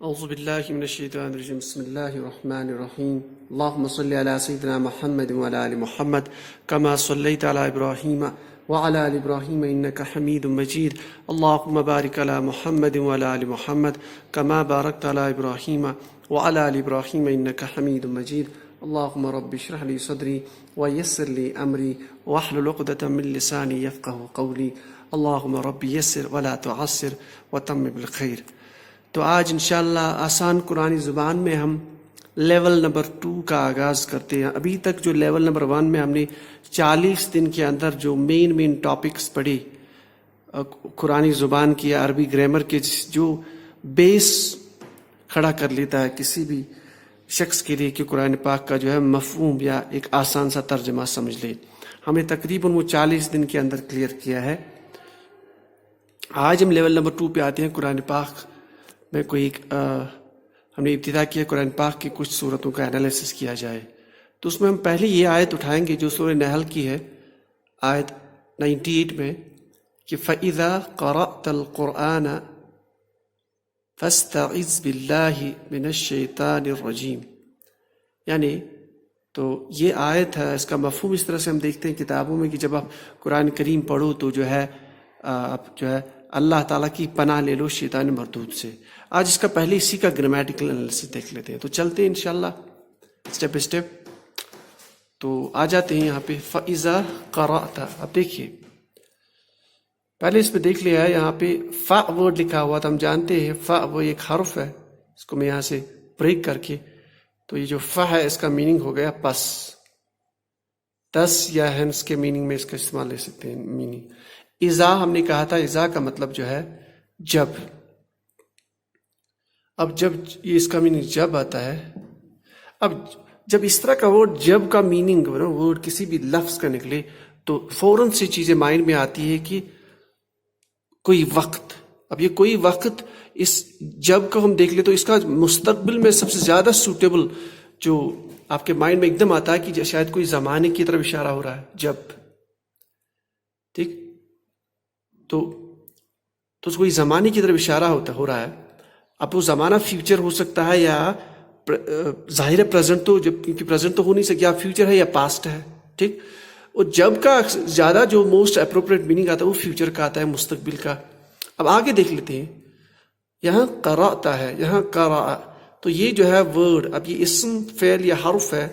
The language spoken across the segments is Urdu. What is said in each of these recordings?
اعوذ باللہ من الشیطان الرجیم بسم اللہ الرحمن الرحیم اللہم صلی علی سیدنا محمد وعلی آل محمد کما صلیت علی ابراہیم وعلی آل ابراہیم انک حمید مجید اللہم بارک علی محمد وعلی آل محمد کما بارکت علی ابراہیم وعلی آل ابراہیم انک حمید مجید اللہم رب اشرح لی صدری ویسر لی امری واحلل عقدۃ من لسانی یفقهوا قولی اللہم رب یسر ولا تعسر وتمم بالخیر۔ تو آج انشاءاللہ آسان قرآنی زبان میں ہم لیول نمبر 2 کا آغاز کرتے ہیں۔ ابھی تک جو لیول نمبر 1 میں ہم نے 40 دن کے اندر جو مین ٹاپکس پڑھی قرآنی زبان کی عربی گرامر کے، جو بیس کھڑا کر لیتا ہے کسی بھی شخص کے لیے کہ قرآن پاک کا جو ہے مفہوم یا ایک آسان سا ترجمہ سمجھ لے، ہمیں تقریباً وہ 40 دن کے اندر کلیئر کیا ہے۔ آج ہم لیول نمبر 2 پہ آتے ہیں۔ قرآن پاک میں ہم نے ابتدا کیا قرآن پاک کی کچھ صورتوں کا انالیسس کیا جائے، تو اس میں ہم پہلے یہ آیت اٹھائیں گے جو سورہ نحل کی ہے، آیت 98 میں، کہ فَإِذَا قَرَأْتَ الْقُرْآنَ فَاسْتَعِذْ بِاللَّهِ مِنَ الشَّيْطَانِ الرَّجِيمِ، یعنی تو یہ آیت ہے، اس کا مفہوم اس طرح سے ہم دیکھتے ہیں کتابوں میں کہ جب آپ قرآن کریم پڑھو تو جو ہے آپ جو ہے اللہ تعالیٰ کی پناہ لے لو شیطان مردود سے۔ آج اس کا پہلے اسی کا گرامیٹیکل انالیسس دیکھ لیتے ہیں، تو چلتے ہیں انشاءاللہ اسٹیپ بائی اسٹیپ۔ تو آ جاتے ہیں یہاں پہ فَإِذَا قَرَأْتَ۔ اب دیکھیے پہلے اس پہ دیکھ لیا ہے، یہاں پہ فا ورڈ لکھا ہوا تھا، ہم جانتے ہیں فا وہ ایک حرف ہے، اس کو میں یہاں سے بریک کر کے، تو یہ جو فا ہے اس کا میننگ ہو گیا پس، دس یا ہینس کے میننگ میں اس کا استعمال لے سکتے ہیں میننگ۔ اذا ہم نے کہا تھا، اذا کا مطلب جو ہے جب۔ اب جب یہ اس کا میننگ جب آتا ہے، اب جب اس طرح کا ورڈ جب کا میننگ ورڈ کسی بھی لفظ کا نکلے تو فوراً سے چیزیں مائنڈ میں آتی ہے کہ کوئی وقت۔ اب یہ کوئی وقت، اس جب کو ہم دیکھ لیں تو اس کا مستقبل میں سب سے زیادہ سوٹیبل جو آپ کے مائنڈ میں ایک دم آتا ہے کہ شاید کوئی زمانے کی طرف اشارہ ہو رہا ہے، جب، ٹھیک، تو کوئی زمانے کی طرف اشارہ ہو رہا ہے۔ اب وہ زمانہ فیوچر ہو سکتا ہے یا ظاہر ہے پریزنٹ، تو جب کیونکہ پریزنٹ تو ہو نہیں سکتا، یا فیوچر ہے یا پاسٹ ہے، ٹھیک۔ اور جب کا زیادہ جو موسٹ اپروپریٹ میننگ آتا ہے وہ فیوچر کا آتا ہے، مستقبل کا۔ اب آگے دیکھ لیتے ہیں، یہاں قرأتا ہے، یہاں قرأ، تو یہ جو ہے ورڈ، اب یہ اسم فعل یا حرف ہے،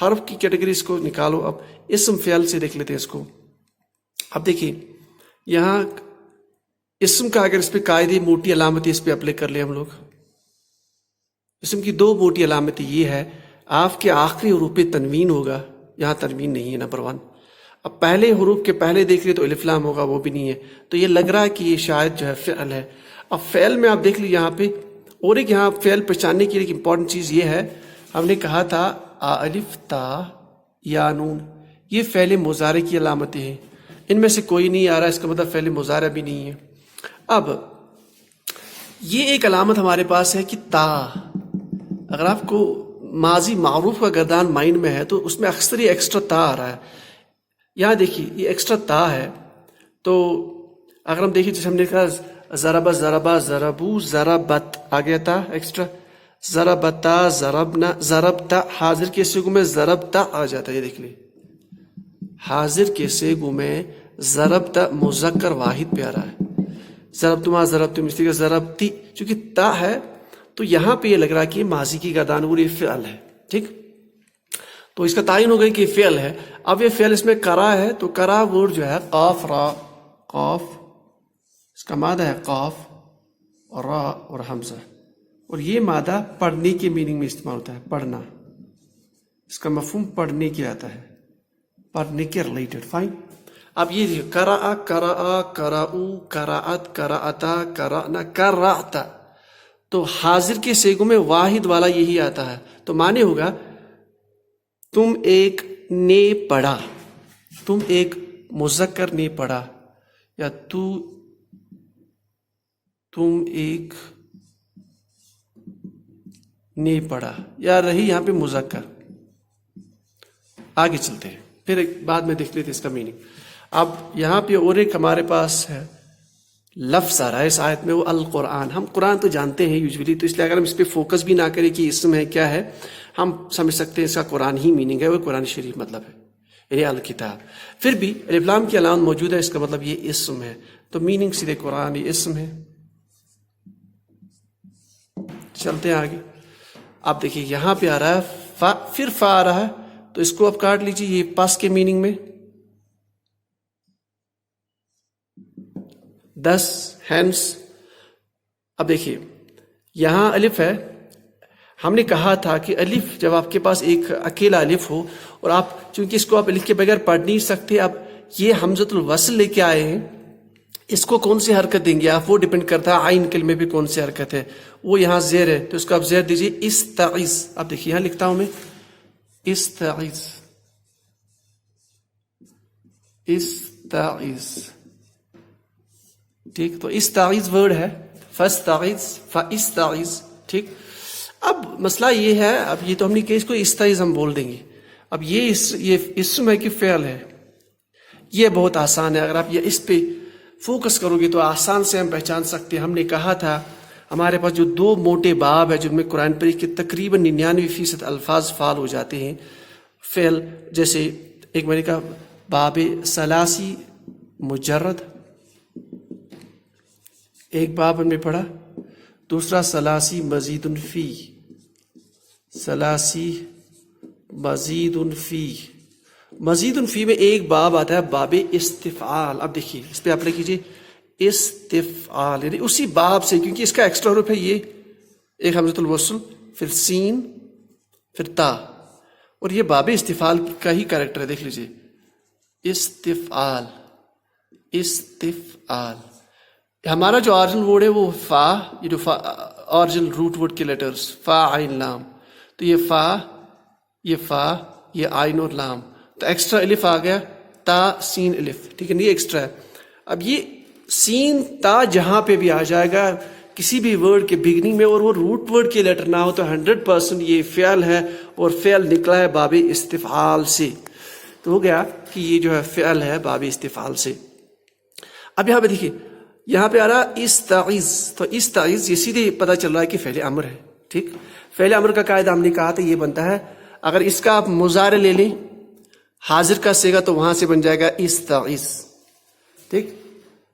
حرف کی کیٹیگری اس کو نکالو۔ اب اسم فعل سے دیکھ لیتے ہیں اس کو۔ اب دیکھیے یہاں اسم کا اگر اس پہ قاعدے موٹی علامتیں اس پہ اپلائی کر لیں ہم لوگ، اسم کی 2 موٹی علامتیں یہ ہے، آپ کے آخری حروف پہ تنوین ہوگا، یہاں تنوین نہیں ہے نمبر 1۔ اب پہلے حروف کے پہلے دیکھ لیں تو الف لام ہوگا، وہ بھی نہیں ہے، تو یہ لگ رہا ہے کہ یہ شاید جو ہے فعل ہے۔ اب فعل میں آپ دیکھ لیجیے یہاں پہ، اور ایک یہاں فعل پہچاننے کی ایک امپورٹنٹ چیز یہ ہے، ہم نے کہا تھا الف تا یا نون، یہ فعل مضارع کی علامتیں ہیں، ان میں سے کوئی نہیں آ رہا، اس کا مطلب فعل مضارع بھی نہیں ہے۔ اب یہ ایک علامت ہمارے پاس ہے کہ تا، اگر آپ کو ماضی معروف کا گردان مائنڈ میں ہے تو اس میں اکثر یہ ایکسٹرا تا آ رہا ہے۔ یہاں دیکھیے یہ ایکسٹرا تا ہے، تو اگر ہم دیکھیں جیسے ہم نے کہا ضرب ضربا ضربو ضربت، آ گیا تا ایکسٹرا، ضربتا ضربنا ضربتا، حاضر کے سیغوں میں ضربتا آ جاتا ہے، یہ دیکھ لیں حاضر کے سیغوں میں ضربتا مذکر واحد پہ آ رہا ہے، ضربتما ضربتم، اس طریقے ضربتی، چونکہ تا ہے تو یہاں پہ یہ لگ رہا کہ یہ ماضی کی گردان اور یہ فعل ہے، ٹھیک، تو اس کا تعین ہو گئی کہ یہ فعل ہے۔ اب یہ فعل اس میں کرا ہے، تو کرا ورڈ جو ہے قاف را، قاف اس کا مادہ ہے قاف اور را اور حمزہ، اور یہ مادہ پڑھنے کے میننگ میں استعمال ہوتا ہے، پڑھنا، اس کا مفہوم پڑھنے کے آتا ہے، پڑھنے کے ریلیٹڈ، فائن۔ اب یہ دیکھو قرأ قرأ قرأو قرأت قرأتا قرأنا قرأتا، تو حاضر کے سیغوں میں واحد والا یہی آتا ہے، تو معنی ہوگا تم ایک نے پڑھا، تم ایک مذکر نے پڑھا، یا تم ایک نے پڑھا، یا رہی یہاں پہ مذکر۔ آگے چلتے ہیں، پھر ایک بعد میں دیکھ لیتے اس کا میننگ۔ اب یہاں پہ اور ایک ہمارے پاس ہے لفظ آ رہا ہے اس آیت میں وہ القرآن. ہم قرآن تو جانتے ہیں یوزولی، تو اس لیے اگر ہم اس پہ فوکس بھی نہ کریں کہ اسم ہے کیا ہے، ہم سمجھ سکتے ہیں اس کا قرآن ہی میننگ ہے، وہ قرآن شریف مطلب ہے، یعنی الکتاب. پھر بھی الف لام کی علامت موجود ہے، اس کا مطلب یہ اسم ہے، تو میننگ سیدھے قرآن یہ اسم ہے. چلتے ہیں آگے. آپ دیکھیے یہاں پہ آ رہا ہے فا، پھر فا آ رہا ہے، تو اس کو اب کاٹ لیجیے. یہ پاس کے میننگ میں 10 ہینڈس. اب دیکھیے یہاں الف ہے، ہم نے کہا تھا کہ الف جب آپ کے پاس ایک اکیلا الف ہو اور آپ چونکہ اس کو آپ الف کے بغیر پڑھ نہیں سکتے، اب یہ حمزۃ الوصل لے کے آئے ہیں، اس کو کون سی حرکت دیں گے آپ، وہ ڈیپینڈ کرتا ہے عین کلمے پہ کون سی حرکت ہے. وہ یہاں زیر ہے تو اس کو آپ زیر دیجیے استعیذ. اب دیکھیے یہاں لکھتا ہوں میں استعیذ، استعیذ. ٹھیک، تو استعیذ ورڈ ہے، فاستعیذ، فاستعیذ. ٹھیک، اب مسئلہ یہ ہے، اب یہ تو ہم نے کہ اس کو استعیذ ہم بول دیں گے. اب یہ اسم ہے کہ فعل ہے، یہ بہت آسان ہے. اگر آپ یہ اس پہ فوکس کرو گے تو آسان سے ہم پہچان سکتے ہیں. ہم نے کہا تھا ہمارے پاس جو 2 موٹے باب ہیں جن میں قرآن پاک کے تقریباً 99% الفاظ فعال ہو جاتے ہیں فعل. جیسے ایک میں نے کہا باب ثلاثی مجرد، ایک باب ہم نے پڑھا. دوسرا ثلاثی مزید فی، ثلاثی مزید فی. مزید فی میں ایک باب آتا ہے باب استفعال. اب دیکھیے اس پہ آپ لکھ کیجیے استفعال، یعنی اسی باب سے، کیونکہ اس کا ایکسٹرا حرف ہے یہ ایک حمزۃ الوصل، پھر سین، پھر تا، اور یہ باب استفعال کا ہی کریکٹر ہے. دیکھ لیجیے استفعال، استفعال. ہمارا جو آرجنل ورڈ ہے وہ فا، یہ جو آرجنل روٹ ورڈ کے لیٹرز فا عین لام، تو یہ فا، یہ فا، یہ عین اور لام، تو ایکسٹرا الف آ گیا تا سین الف. ٹھیک ہے، یہ ایکسٹرا ہے. اب یہ سین تا جہاں پہ بھی آ جائے گا کسی بھی ورڈ کے بگننگ میں اور وہ روٹ ورڈ کے لیٹر نہ ہو تو 100% یہ فعل ہے، اور فعل نکلا ہے باب استفعال سے. تو ہو گیا کہ یہ جو ہے فعل ہے باب استفعال سے. اب یہاں پہ دیکھیے یہاں پہ آ رہا استعیذ، تو استعیذ یہ سیدھے پتہ چل رہا ہے کہ فعل امر ہے. ٹھیک، فعل امر کا قاعدہ ہم نے کہا تھا یہ بنتا ہے، اگر اس کا آپ مضارع لے لیں حاضر کا صیغہ تو وہاں سے بن جائے گا استعیذ. ٹھیک،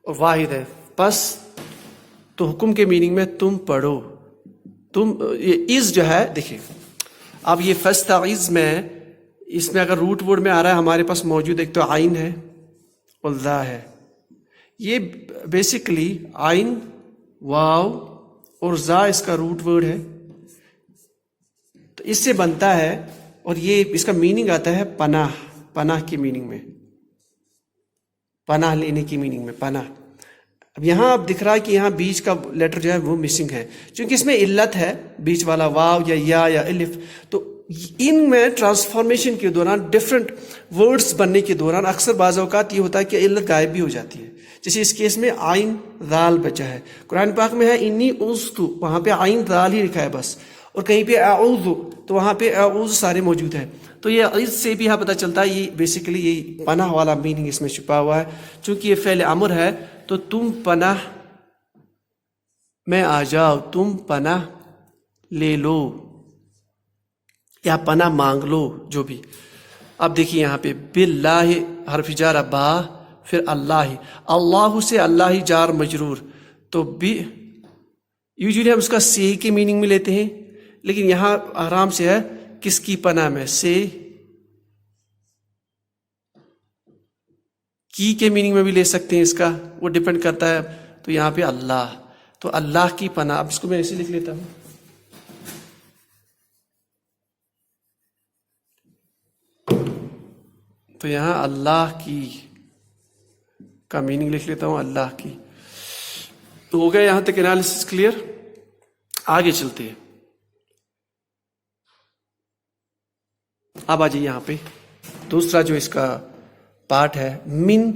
اور واحد ہے بس، تو حکم کے میننگ میں تم پڑھو. تم یہ از جو ہے دیکھیں، اب یہ فاستعیذ میں اس میں اگر روٹ ورڈ میں آ رہا ہے ہمارے پاس موجود ایک تو عین ہے اور ذا ہے. یہ بیسیکلی عین، واو اور ذا اس کا روٹ ورڈ ہے، تو اس سے بنتا ہے، اور یہ اس کا میننگ آتا ہے پناہ. پناہ کی میننگ میں، پناہ لینے کی میننگ میں پناہ. اب یہاں اب دکھ رہا ہے کہ یہاں بیچ کا لیٹر جو ہے وہ مسنگ ہے، چونکہ اس میں علت ہے بیچ والا واو یا الف. تو ان میں ٹرانسفارمیشن کے دوران ڈفرینٹ ورڈز بننے کے دوران اکثر بعض اوقات یہ ہوتا ہے کہ علت غائب بھی ہو جاتی ہے. جیسے اس کیس میں عین ذال بچا ہے، قرآن پاک میں ہے انی اعوذت، وہاں پہ عین ذال ہی لکھا ہے بس، اور کہیں پہ اعوذ تو وہاں پہ اعوذ سارے موجود ہیں. تو یہ عز سے بھی یہاں پتہ چلتا ہے یہ بیسیکلی یہ پناہ والا میننگ اس میں چھپا ہوا ہے. چونکہ یہ فعل امر ہے تو تم پناہ میں آ جاؤ، تم پناہ لے لو یا پناہ مانگ لو جو بھی. اب دیکھیے یہاں پہ باللہ حرف جار با، پھر اللہ، اللہ سے اللہ جار مجرور، تو بھی یوزلی ہم اس کا سے کے میننگ میں لیتے ہیں، لیکن یہاں آرام سے ہے کس کی پناہ میں، سے کی کے میننگ میں بھی لے سکتے ہیں، اس کا وہ ڈیپینڈ کرتا ہے. تو یہاں پہ اللہ، تو اللہ کی پناہ. اب اس کو میں ایسے لکھ لیتا ہوں، تو یہاں اللہ کی کا میننگ لکھ لیتا ہوں، اللہ کی. تو ہو گیا یہاں تک انالیسس کلیئر. آگے چلتے ہیں. اب آ جائیے یہاں پہ دوسرا جو اس کا پارٹ ہے من،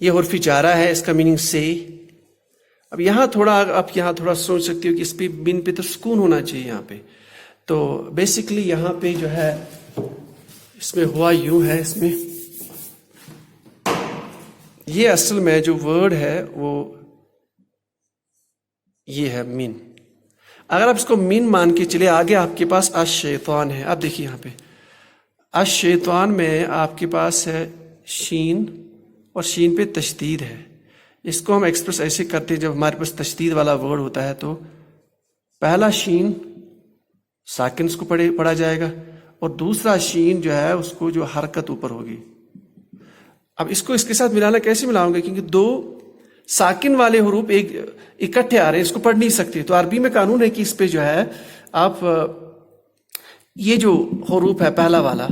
یہ حرف جارہ ہے، اس کا میننگ سے. اب یہاں تھوڑا آپ یہاں تھوڑا سوچ سکتے ہو کہ اس پہ من پہ تو سکون ہونا چاہیے یہاں پہ. تو بیسیکلی یہاں پہ جو ہے اس میں ہوا یوں ہے، اس میں یہ اصل میں جو ورڈ ہے وہ یہ ہے مین. اگر آپ اس کو مین مان کے چلے آگے آپ کے پاس الشیطان ہے. آپ دیکھیے یہاں پہ الشیطان میں آپ کے پاس ہے شین اور شین پہ تشدید ہے. اس کو ہم ایکسپریس ایسے کرتے ہیں جب ہمارے پاس تشدید والا ورڈ ہوتا ہے تو پہلا شین ساکن اس کو پڑھا جائے گا اور دوسرا شین جو ہے اس کو جو حرکت اوپر ہوگی. اب اس کو اس کے ساتھ ملانا کیسے ملاؤں گا؟ کیونکہ دو ساکن والے حروف ایک اکٹھے آ رہے ہیں، اس کو پڑھ نہیں سکتے. تو عربی میں قانون ہے کہ اس پہ جو ہے آپ یہ جو حروف ہے پہلا والا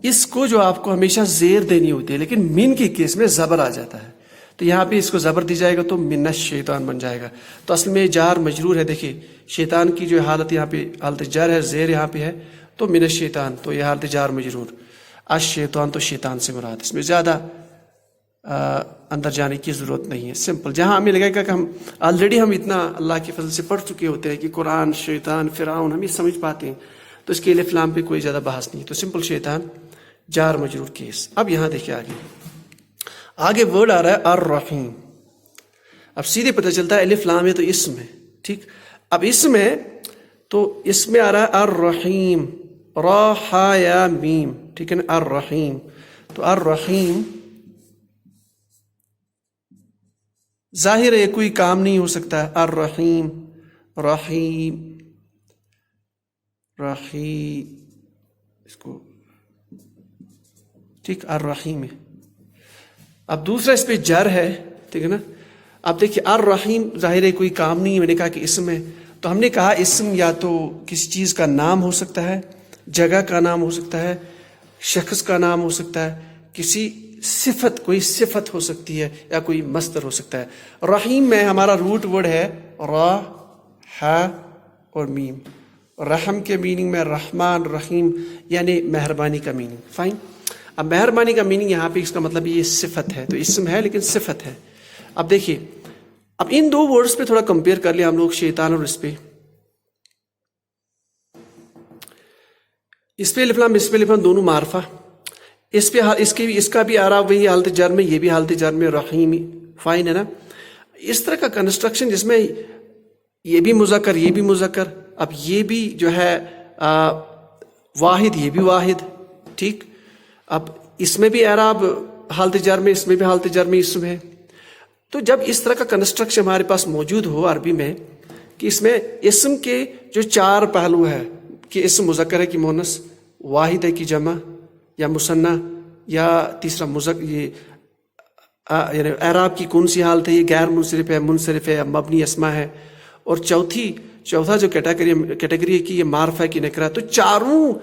اس کو جو آپ کو ہمیشہ زیر دینی ہوتی ہے، لیکن من کے کیس میں زبر آ جاتا ہے. تو یہاں پہ اس کو زبر دی جائے گا تو من الشیطان بن جائے گا. تو اصل میں جار مجرور ہے. دیکھیے شیطان کی جو حالت یہاں پہ حالت جار ہے، زیر یہاں پہ ہے تو من الشیطان، تو یہ حالت جار مجرور. الشیطان تو شیطان سے مراد، اس میں زیادہ اندر جانے کی ضرورت نہیں ہے. سمپل جہاں ہمیں لگے گا کہ ہم آلریڈی ہم اتنا اللہ کے فضل سے پڑھ چکے ہوتے ہیں کہ قرآن، شیطان، فرعون ہم یہ سمجھ پاتے ہیں، تو اس کے الف لام پہ کوئی زیادہ بحث نہیں. تو سمپل شیطان جار مجرور کیس. اب یہاں دیکھیں آگے ورڈ آ رہا ہے الرحیم. اب سیدھے پتہ چلتا ہے الف لام ہے تو اسم ہے. ٹھیک، اب اسم ہے تو اس میں آ رہا ہے الرحیم، را ہا یا میم. ٹھیک ہے نا، الرحیم. تو الرحیم ظاہر ہے کوئی کام نہیں ہو سکتا ہے. الرحیم، رحیم، رحیم، اس کو ٹھیک الرحیم ہے. اب دوسرا اس پہ جر ہے. ٹھیک ہے نا. اب دیکھیے الرحیم ظاہر ہے کوئی کام نہیں ہے، میں نے کہا کہ اسم ہے، تو ہم نے کہا اسم یا تو کسی چیز کا نام ہو سکتا ہے، جگہ کا نام ہو سکتا ہے، شخص کا نام ہو سکتا ہے، کسی صفت، کوئی صفت ہو سکتی ہے، یا کوئی مصدر ہو سکتا ہے. رحیم میں ہمارا روٹ ورڈ ہے را، ہا اور میم. رحم کے میننگ میں رحمان، رحیم یعنی مہربانی کا میننگ. فائن. اب مہربانی کا میننگ یہاں پہ اس کا مطلب یہ صفت ہے، تو اسم ہے لیکن صفت ہے. اب دیکھیے اب ان دو ورڈز پہ تھوڑا کمپیئر کر لیا ہم لوگ، شیطان اور اس پہ الف لام، اس پہ الف لام دونوں معرفہ. اس پہ اس کا بھی آ رہا وہی حالت جر میں، یہ بھی حالت جر میں رحیم. فائن ہے نا. اس طرح کا کنسٹرکشن جس میں یہ بھی مذکر، یہ بھی مذکر، اب یہ بھی جو ہے واحد، یہ بھی واحد. ٹھیک. اب اس میں بھی اعراب حالت جر میں، اس میں بھی حالت جر میں اسم ہے. تو جب اس طرح کا کنسٹرکشن ہمارے پاس موجود ہو عربی میں کہ اس میں اسم کے جو چار پہلو ہے کہ اسم مذکر ہے کہ مؤنث، واحد ہے کہ جمع یا مثنیٰ، یا تیسرا یہ یعنی اعراب کی کون سی حالت ہے، یہ غیر منصرف ہے، منصرف ہے، مبنی اسما ہے، اور چوتھا جو کیٹیگری ہے کہ یہ معرفہ ہے کہ نکرہ. تو چاروں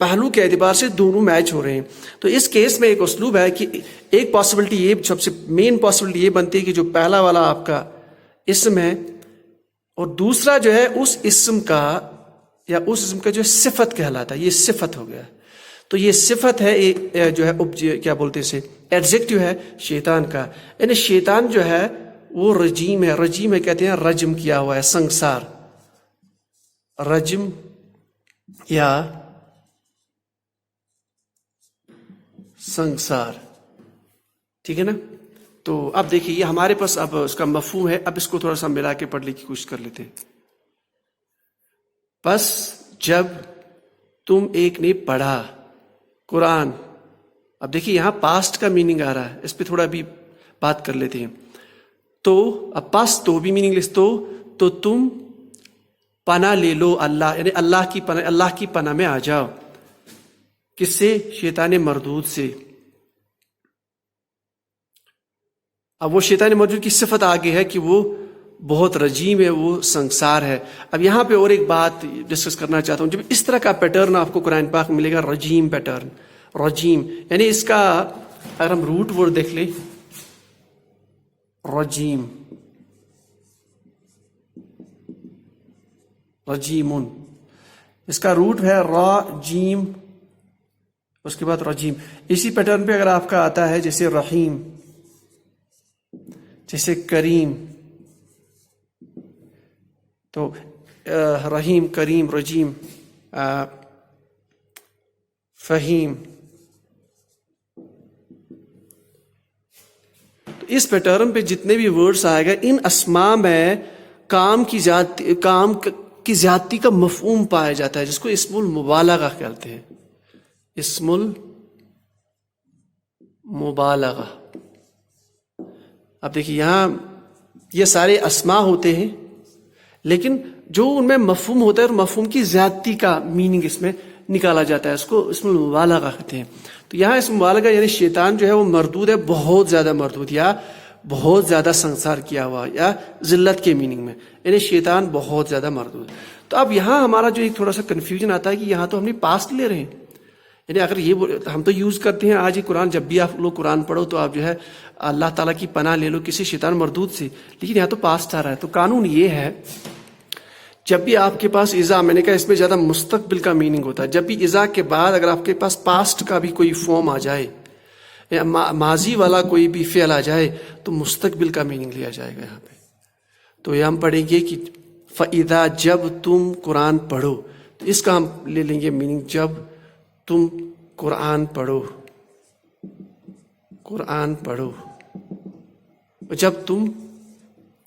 پہلو کے اعتبار سے دونوں میچ ہو رہے ہیں. تو اس کیس میں ایک اسلوب ہے کہ ایک پاسبلٹی، یہ سب سے مین پاسبلٹی یہ بنتی ہے کہ جو پہلا والا آپ کا اسم ہے اور دوسرا جو ہے اس اسم کا یا اس اسم کا جو صفت کہلاتا ہے، یہ صفت ہو گیا. تو یہ صفت ہے جو ہے کیا بولتے ہیں اسے، ایڈجیکٹو ہے شیطان کا. یعنی شیطان جو ہے وہ رجیم ہے. رجیم ہے کہتے ہیں رجم کیا ہوا ہے، سنگسار، رجم یا سنگسار. ٹھیک ہے نا. تو اب دیکھیے یہ ہمارے پاس اب اس کا مفہوم ہے. اب اس کو تھوڑا سا ملا کے پڑھنے کی کوشش کر لیتے. بس جب تم ایک نے پڑھا قرآن. اب دیکھیے یہاں پاسٹ کا میننگ آ رہا ہے، اس پہ تھوڑا بھی بات کر لیتے ہیں. تو اب پاسٹ تو بھی میننگ لیس، تو تم پناہ لے لو اللہ، یعنی اللہ کی پناہ میں آ جاؤ. کس سے؟ شیطان مردود سے. اب وہ شیطان مردود کی صفت آگے ہے کہ وہ بہت رجیم ہے، وہ سنگسار ہے. اب یہاں پہ اور ایک بات ڈسکس کرنا چاہتا ہوں. جب اس طرح کا پیٹرن آپ کو قرآن پاک میں ملے گا، رجیم پیٹرن، رجیم یعنی اس کا اگر ہم روٹ ورڈ دیکھ لیں، رجیم، رجیمن، اس کا روٹ ہے را جیم، اس کے بعد رجیم. اسی پیٹرن پہ اگر آپ کا آتا ہے جیسے رحیم، جیسے کریم، تو رحیم، کریم، رجیم، فہیم. تو اس پیٹرن پہ جتنے بھی ورڈز آئے گا ان اسماء میں کام کی زیادتی کا مفہوم پایا جاتا ہے، جس کو اسم المبالغہ کہتے ہیں، اسم المبالغہ۔ اب دیکھیے یہاں یہ سارے اسماء ہوتے ہیں، لیکن جو ان میں مفہوم ہوتا ہے اور مفہوم کی زیادتی کا میننگ اس میں نکالا جاتا ہے، اس کو اسم المبالغہ کہتے ہیں۔ تو یہاں اسم مبالغہ یعنی شیطان جو ہے وہ مردود ہے، بہت زیادہ مردود، یا بہت زیادہ سنسار کیا ہوا، یا ذلت کے میننگ میں، یعنی شیطان بہت زیادہ مردود۔ تو اب یہاں ہمارا جو ایک تھوڑا سا کنفیوژن آتا ہے کہ یہاں تو ہم نے پاسٹ لے رہے ہیں، یعنی اگر یہ ہم تو یوز کرتے ہیں آج ہی قرآن، جب بھی آپ لوگ قرآن پڑھو تو آپ جو ہے اللہ تعالیٰ کی پناہ لے لو کسی شیطان مردود سے، لیکن یہاں تو پاسٹ آ رہا ہے۔ تو قانون یہ ہے جب بھی آپ کے پاس اذا، میں نے کہا اس میں زیادہ مستقبل کا میننگ ہوتا ہے، جب بھی اذا کے بعد اگر آپ کے پاس پاسٹ کا بھی کوئی فارم آ جائے یا ماضی والا کوئی بھی فعل آ جائے تو مستقبل کا میننگ لیا جائے گا یہاں پہ۔ تو یہ ہم پڑھیں گے کہ فَإِذَا، جب تم قرآن پڑھو، تو اس کا ہم لے لیں گے میننگ جب تم قرآن پڑھو، قرآن پڑھو، جب تم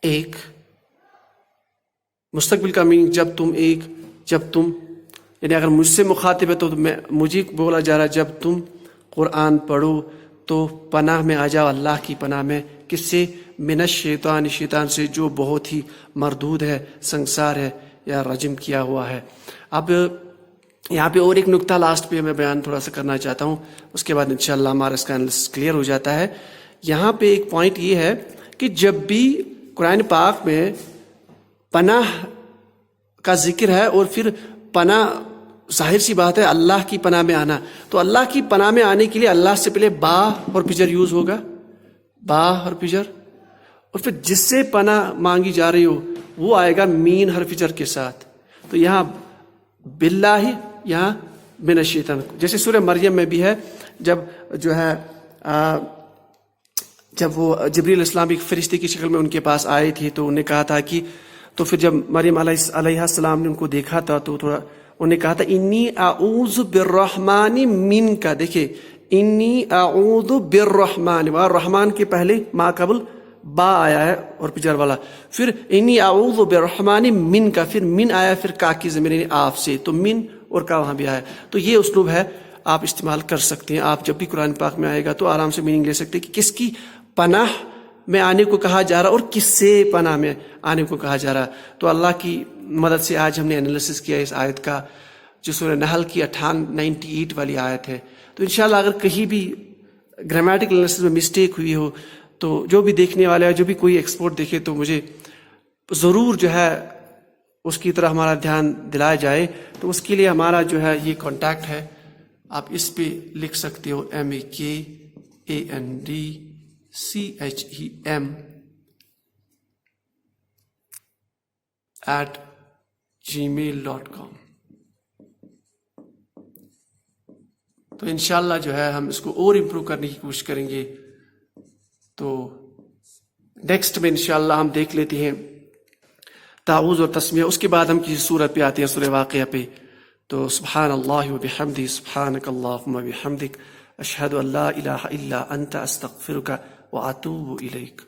ایک، مستقبل کا میننگ جب تم یعنی اگر مجھ سے مخاطب ہے تو مجھے بولا جا رہا ہے جب تم قرآن پڑھو تو پناہ میں آ جاؤ اللہ کی پناہ میں، کس سے؟ من الشیطان، شیطان سے جو بہت ہی مردود ہے، سنسار ہے یا رجم کیا ہوا ہے۔ اب یہاں پہ اور ایک نکتہ لاسٹ پہ میں بیان تھوڑا سا کرنا چاہتا ہوں، اس کے بعد انشاءاللہ ہمارا اس کا انالیسس کلیئر ہو جاتا ہے۔ یہاں پہ ایک پوائنٹ یہ ہے کہ جب بھی قرآن پاک میں پناہ کا ذکر ہے اور پھر پناہ، ظاہر سی بات ہے اللہ کی پناہ میں آنا، تو اللہ کی پناہ میں آنے کے لیے اللہ سے پہلے با اور پجر یوز ہوگا، با اور پجر، اور پھر جس سے پناہ مانگی جا رہی ہو وہ آئے گا مین حرف جر کے ساتھ۔ تو یہاں باللہ، یہاں من الشیطان، جیسے سورہ مریم میں بھی ہے، جب جو ہے جب وہ جبریل السلام ایک فرشتے کی شکل میں ان کے پاس آئے تھے تو انہیں کہا تھا کہ، تو پھر جب مریم علیہ السلام نے ان کو دیکھا تھا تو تھوڑا انہوں نے کہا تھا انی اعوذ بالرحمن منک، دیکھیں انی اعوذ بالرحمن، وہاں رحمان کے پہلے ما قبل با آیا ہے اور پجر والا، پھر انی اعوذ بالرحمن منک، پھر من آیا، پھر کا کی ضمیر یعنی آپ سے، تو من اور کا وہاں بھی آیا۔ تو یہ اسلوب ہے، آپ استعمال کر سکتے ہیں، آپ جب بھی قرآن پاک میں آئے گا تو آرام سے میننگ لے سکتے ہیں کہ کس کی پناہ میں آنے کو کہا جا رہا اور کس سے پناہ میں آنے کو کہا جا رہا۔ تو اللہ کی مدد سے آج ہم نے انالیسس کیا اس آیت کا، جو سورہ نحل کی 98 والی آیت ہے۔ تو انشاءاللہ اگر کہیں بھی گرامیٹیکل انالیسس میں مسٹیک ہوئی ہو تو جو بھی دیکھنے والے جو بھی کوئی ایکسپورٹ دیکھے تو مجھے ضرور جو ہے اس کی طرح ہمارا دھیان دلایا جائے۔ تو اس کے لیے ہمارا جو ہے یہ کانٹیکٹ ہے، آپ اس پہ لکھ سکتے ہو makandchem@gmail.com۔ تو انشاءاللہ جو ہے ہم اس کو اور امپروو کرنے کی کوشش کریں گے۔ تو نیکسٹ میں انشاءاللہ ہم دیکھ لیتے ہیں تعوذ اور تسمیہ، اس کے بعد ہم کسی سورت پہ آتے ہیں، سورہ واقعہ پہ۔ تو سبحان اللہ و بحمدہ، سبحانک اللہم و بحمدک، اشہد ان لا الہ الا انت، استغفرک و اتوب الیک۔